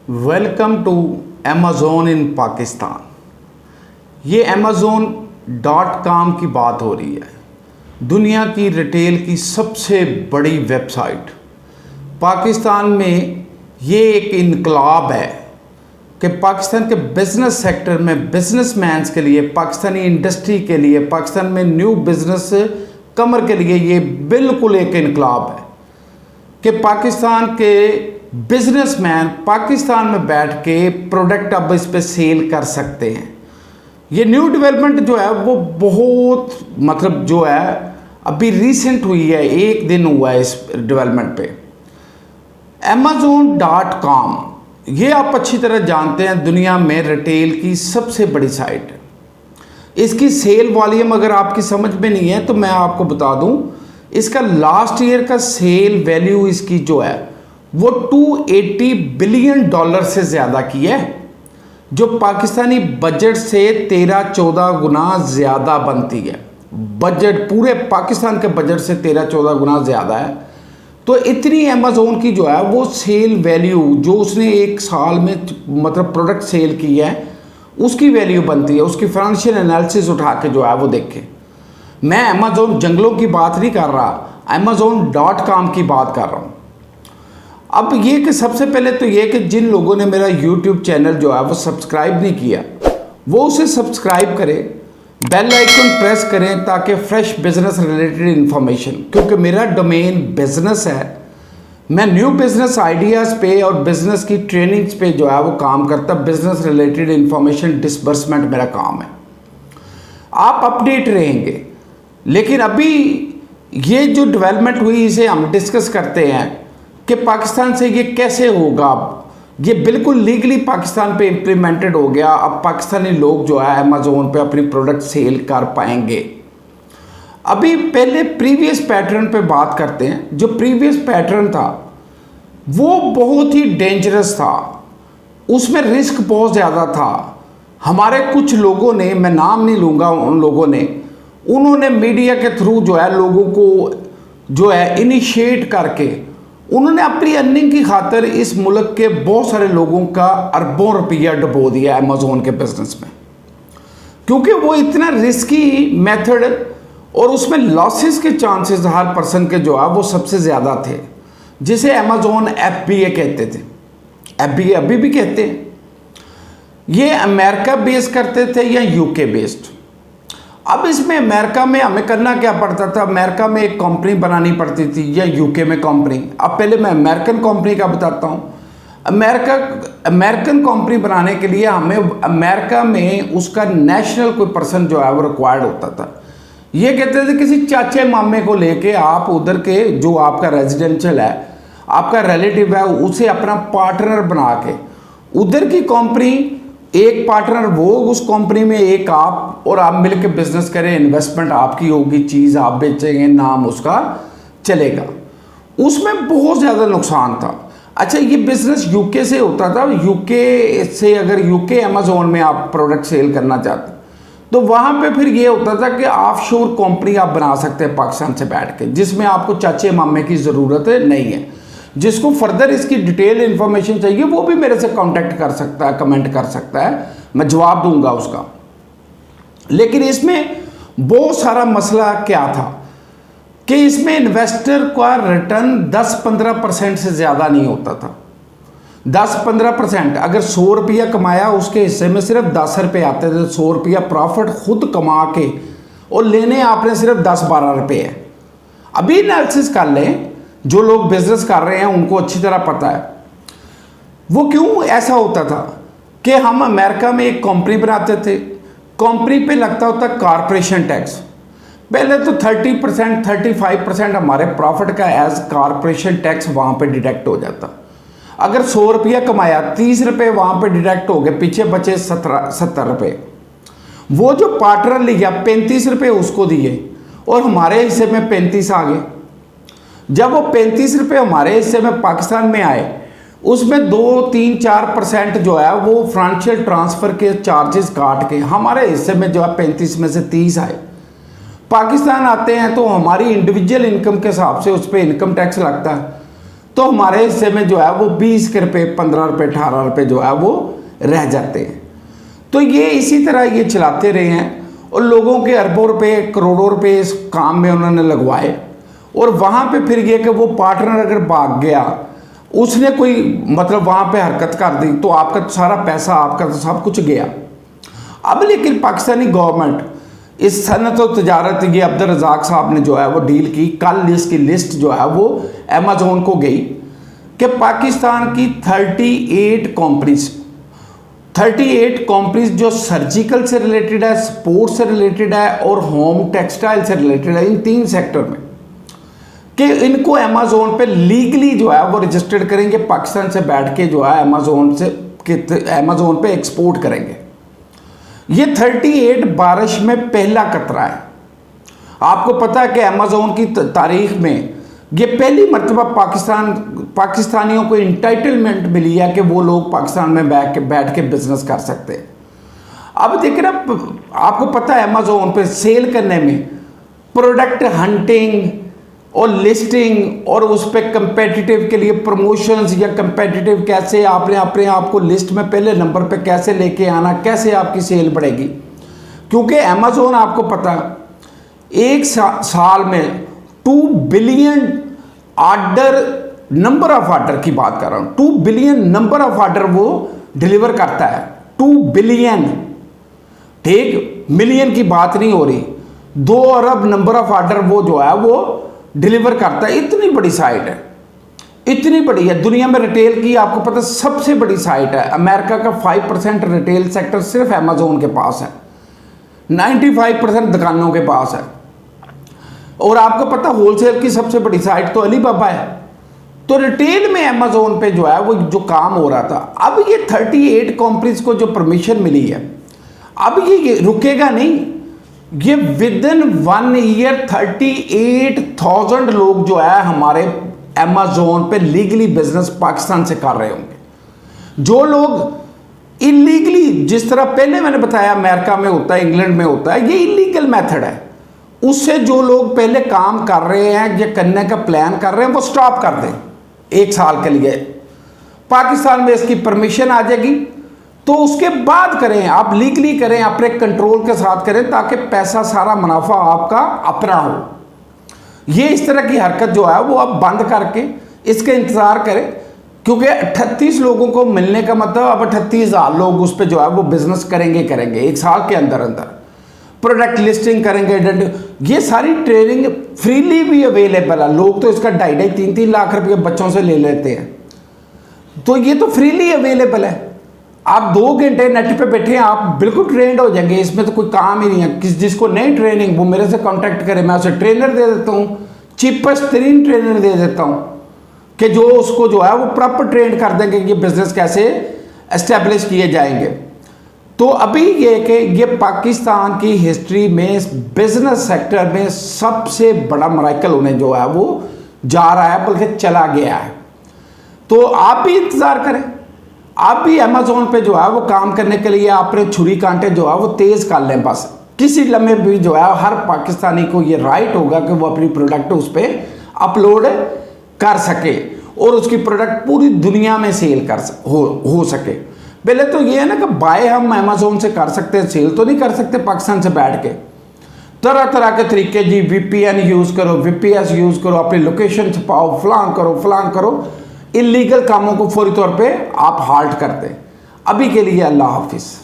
Welcome to Amazon इन पाकिस्तान। ये Amazon.com की बात हो रही है। दुनिया की रिटेल की सबसे बड़ी वेबसाइट। पाकिस्तान में ये एक इनकलाब है कि पाकिस्तान के बिज़नेस सेक्टर में बिजनेसमैन्स के लिए, पाकिस्तानी इंडस्ट्री के लिए, पाकिस्तान में न्यू बिज़नेस कमर के लिए ये बिल्कुल एक इनकलाब है कि पाकिस्तान के बिजनेसमैन पाकिस्तान में बैठ के प्रोडक्ट अब इस पे सेल कर सकते हैं। ये न्यू डेवलपमेंट जो है वो बहुत जो है अभी रिसेंट हुई है, एक दिन हुआ है इस डेवलपमेंट पे। Amazon.com ये आप अच्छी तरह जानते हैं दुनिया में रिटेल की सबसे बड़ी साइट है। इसकी सेल वॉल्यूम अगर आपकी समझ में नहीं है तो मैं आपको बता दूं, इसका लास्ट ईयर का सेल वैल्यू इसकी जो है वो $280 बिलियन से ज़्यादा की है, जो पाकिस्तानी बजट से 13-14 गुना ज़्यादा बनती है। बजट पूरे पाकिस्तान के बजट से 13-14 गुना ज़्यादा है। तो इतनी अमेज़ोन की जो है वो सेल वैल्यू जो उसने एक साल में प्रोडक्ट सेल की है उसकी वैल्यू बनती है। उसकी फाइनेंशियल एनालिसिस उठा के जो है वो देखें। मैं अमेज़ोन जंगलों की बात नहीं कर रहा, Amazon.com की बात कर रहा हूँ। अब ये कि सबसे पहले तो ये कि जिन लोगों ने मेरा YouTube चैनल जो है वो सब्सक्राइब नहीं किया वो उसे सब्सक्राइब करें, बेल आइकन प्रेस करें ताकि फ्रेश बिजनेस रिलेटेड इन्फॉर्मेशन, क्योंकि मेरा डोमेन बिजनेस है, मैं न्यू बिजनेस आइडियाज़ पे और बिजनेस की ट्रेनिंग्स पे जो है वो काम करता। बिजनेस रिलेटेड इन्फॉर्मेशन डिसबर्समेंट मेरा काम है। आप अपडेट रहेंगे। लेकिन अभी ये जो डेवलपमेंट हुई इसे हम डिस्कस करते हैं कि पाकिस्तान से ये कैसे होगा। अब ये बिल्कुल लीगली पाकिस्तान पे इम्प्लीमेंटेड हो गया। अब पाकिस्तानी लोग जो है अमेज़ोन पे अपनी प्रोडक्ट सेल कर पाएंगे। अभी पहले प्रीवियस पैटर्न पे बात करते हैं। जो प्रीवियस पैटर्न था वो बहुत ही डेंजरस था, उसमें रिस्क बहुत ज़्यादा था। हमारे कुछ लोगों ने, मैं नाम नहीं लूँगा उन लोगों ने, उन्होंने मीडिया के थ्रू जो है लोगों को जो है इनिशिएट करके उन्होंने अपनी अर्निंग की खातिर इस मुल्क के बहुत सारे लोगों का अरबों रुपया डुबो दिया अमेज़ोन के बिजनेस में, क्योंकि वो इतना रिस्की मेथड और उसमें लॉसेस के चांसेस हर पर्सन के जो है वो सबसे ज़्यादा थे, जिसे अमेज़ोन FBA कहते थे। FBA अभी भी कहते हैं। ये अमेरिका बेस करते थे या UK बेस्ड। अब इसमें अमेरिका में हमें करना क्या पड़ता था, अमेरिका में एक कंपनी बनानी पड़ती थी या UK में कंपनी। अब पहले मैं अमेरिकन कंपनी का बताता हूँ। अमेरिकन कंपनी बनाने के लिए हमें अमेरिका में उसका नेशनल कोई पर्सन जो है वो रिक्वायर्ड होता था। ये कहते थे किसी चाचे मामे को लेके आप उधर के जो आपका रेजिडेंशियल है, आपका रिलेटिव है, उसे अपना पार्टनर बना के उधर की कंपनी, एक पार्टनर वो उस कंपनी में, एक आप, और आप मिलकर बिजनेस करें। इन्वेस्टमेंट आपकी होगी, चीज़ आप बेचेंगे, नाम उसका चलेगा। उसमें बहुत ज़्यादा नुकसान था। अच्छा, ये बिजनेस UK से होता था। UK से अगर UK अमेज़ोन में आप प्रोडक्ट सेल करना चाहते तो वहाँ पे फिर ये होता था कि ऑफशोर कंपनी आप बना सकते हैं पाकिस्तान से बैठ के, जिसमें आपको चाचे मामे की ज़रूरत नहीं है। जिसको फर्दर इसकी डिटेल इन्फॉर्मेशन चाहिए वो भी मेरे से कांटेक्ट कर सकता है, कमेंट कर सकता है, मैं जवाब दूंगा उसका। लेकिन इसमें बहुत सारा मसला क्या था कि इसमें इन्वेस्टर का रिटर्न 10-15% से ज़्यादा नहीं होता था। 10-15%। अगर 100 रुपया कमाया उसके हिस्से में सिर्फ 10 रुपये आते थे। 100 रुपया प्रॉफिट खुद कमा के और लेने आपने सिर्फ 10-12 रुपये है। अभी एनालिसिस कर लें, जो लोग बिजनेस कर रहे हैं उनको अच्छी तरह पता है वो क्यों ऐसा होता था कि हम अमेरिका में एक कंपनी बनाते थे, कंपनी पे लगता होता कॉरपोरेशन टैक्स। पहले तो 30% 35% हमारे प्रॉफिट का एज कॉरपोरेशन टैक्स वहाँ पे डिडक्ट हो जाता। अगर 100 रुपया कमाया, 30 रुपये वहाँ पे डिडक्ट हो गए, पीछे बचे 70 रुपये। वो जो पार्टनर लिया 35 रुपये उसको दिए और हमारे हिस्से में 35 आ गए। जब वो 35 रुपये हमारे हिस्से में पाकिस्तान में आए, उसमें 2-3-4% जो है वो फाइनेंशियल ट्रांसफ़र के चार्जेस काट के हमारे हिस्से में जो है 35 में से 30 आए। पाकिस्तान आते हैं तो हमारी इंडिविजुअल इनकम के हिसाब से उस पर इनकम टैक्स लगता है। तो हमारे हिस्से में जो है वो 20 रुपये, 15 रुपये, 18 रुपये जो है वो रह जाते हैं। तो ये इसी तरह ये चलाते रहे हैं और लोगों के अरबों रुपए, करोड़ों रुपए इस काम में उन्होंने लगवाए। और वहाँ पे फिर ये कि वो पार्टनर अगर भाग गया, उसने कोई मतलब वहाँ पे हरकत कर दी, तो आपका सारा पैसा, आपका तो सब कुछ गया। अब लेकिन पाकिस्तानी गवर्नमेंट इस सनत और तजारत, ये अब्दुल रज़ाक साहब ने जो है वो डील की। कल इसकी लिस्ट जो है वो अमेज़ॉन को गई कि पाकिस्तान की 38 कंपनीज जो सर्जिकल से रिलेटेड है, स्पोर्ट्स से रिलेटेड है और होम टेक्सटाइल से रिलेटेड है, इन 3 सेक्टर में, कि इनको अमेज़ॉन पे लीगली जो है वो रजिस्टर्ड करेंगे, पाकिस्तान से बैठ के जो है अमेज़ॉन पे एक्सपोर्ट करेंगे। ये 38 बारिश में पहला कतरा है। आपको पता है कि अमेज़ॉन की तारीख में ये पहली मर्तबा पाकिस्तानियों को इंटाइटलमेंट मिली है कि वो लोग पाकिस्तान में बैठ के बिजनेस कर सकते हैं। अब देखिए ना, आपको पता है अमेज़ॉन पे सेल करने में प्रोडक्ट हंटिंग और लिस्टिंग और उस पर कंपेटिटिव के लिए प्रमोशंस या कंपेटिटिव कैसे आपने अपने आप को लिस्ट में पहले नंबर पे कैसे लेके आना, कैसे आपकी सेल बढ़ेगी। क्योंकि अमेज़ॉन आपको पता एक साल में 2 billion order, number of order की बात कर रहा हूँ, 2 बिलियन नंबर ऑफ ऑर्डर वो डिलीवर करता है। 2 बिलियन, ठीक, मिलियन की बात नहीं हो रही, 2 अरब नंबर ऑफ ऑर्डर वो जो है वो डिलीवर करता है। इतनी बड़ी साइट है, इतनी बड़ी है। दुनिया में रिटेल की आपको पता सबसे बड़ी साइट है। अमेरिका का 5% रिटेल सेक्टर सिर्फ अमेज़ॉन के पास है, 95% दुकानों के पास है। और आपको पता होलसेल की सबसे बड़ी साइट तो अलीबाबा है। तो रिटेल में अमेज़ॉन पे जो है वो जो काम हो रहा था, अब ये 38 कंपनीज को जो परमिशन मिली है, अब ये रुकेगा नहीं। ये विदिन 1 ईयर 38,000 लोग जो है हमारे अमेज़ॉन पे लीगली बिजनेस पाकिस्तान से कर रहे होंगे। जो लोग इलीगली, जिस तरह पहले मैंने बताया अमेरिका में होता है, इंग्लैंड में होता है, ये इलीगल मेथड है। उससे जो लोग पहले काम कर रहे हैं या करने का प्लान कर रहे हैं, वो स्टॉप कर दें 1 साल के लिए। पाकिस्तान में इसकी परमिशन आ जाएगी तो उसके बाद करें, आप लीगली करें, अपने कंट्रोल के साथ करें, ताकि पैसा, सारा मुनाफा आपका अपना हो। ये इस तरह की हरकत जो है वो अब बंद करके इसका इंतज़ार करें। क्योंकि 38 लोगों को मिलने का मतलब अब 38,000 लोग उस पर जो है वो बिजनेस करेंगे 1 साल के अंदर अंदर। प्रोडक्ट लिस्टिंग करेंगे, ये सारी ट्रेनिंग फ्रीली भी अवेलेबल है। लोग तो इसका 2.5, 3 लाख रुपये बच्चों से ले लेते हैं, तो ये तो फ्रीली अवेलेबल है। आप 2 घंटे नेट पे बैठे हैं, आप बिल्कुल ट्रेंड हो जाएंगे। इसमें तो कोई काम ही नहीं है। जिसको नहीं ट्रेनिंग, वो मेरे से कांटेक्ट करे, मैं उसे ट्रेनर दे देता हूँ, चीपेस्ट तरीन ट्रेनर दे देता हूँ, कि जो उसको जो है वो प्रॉपर ट्रेन कर देंगे कि बिजनेस कैसे एस्टेब्लिश किए जाएंगे। तो अभी ये कि ये पाकिस्तान की हिस्ट्री में बिजनेस सेक्टर में सबसे बड़ा मराइकल होने जो है वो जा रहा है, बल्कि चला गया है। तो आप भी इंतज़ार करें, आप भी अमेज़ॉन पे जो है वो काम करने के लिए अपने छुरी कांटे जो है वो तेज़ कर लें। बस किसी लम्हे भी जो है हर पाकिस्तानी को ये राइट होगा कि वो अपनी प्रोडक्ट उस पर अपलोड कर सके और उसकी प्रोडक्ट पूरी दुनिया में सेल हो सके। पहले तो ये है ना कि बाय हम अमेज़ॉन से कर सकते हैं, सेल तो नहीं कर सकते पाकिस्तान से बैठ के। तरह तरह के तरीके, जी VPN यूज़ करो, VPS यूज़ करो, अपनी लोकेशन छुपाओ, फलां करो। इलीगल कामों को फौरी तौर पे आप हाल्ट करते हैं। अभी के लिए अल्लाह हाफिज़।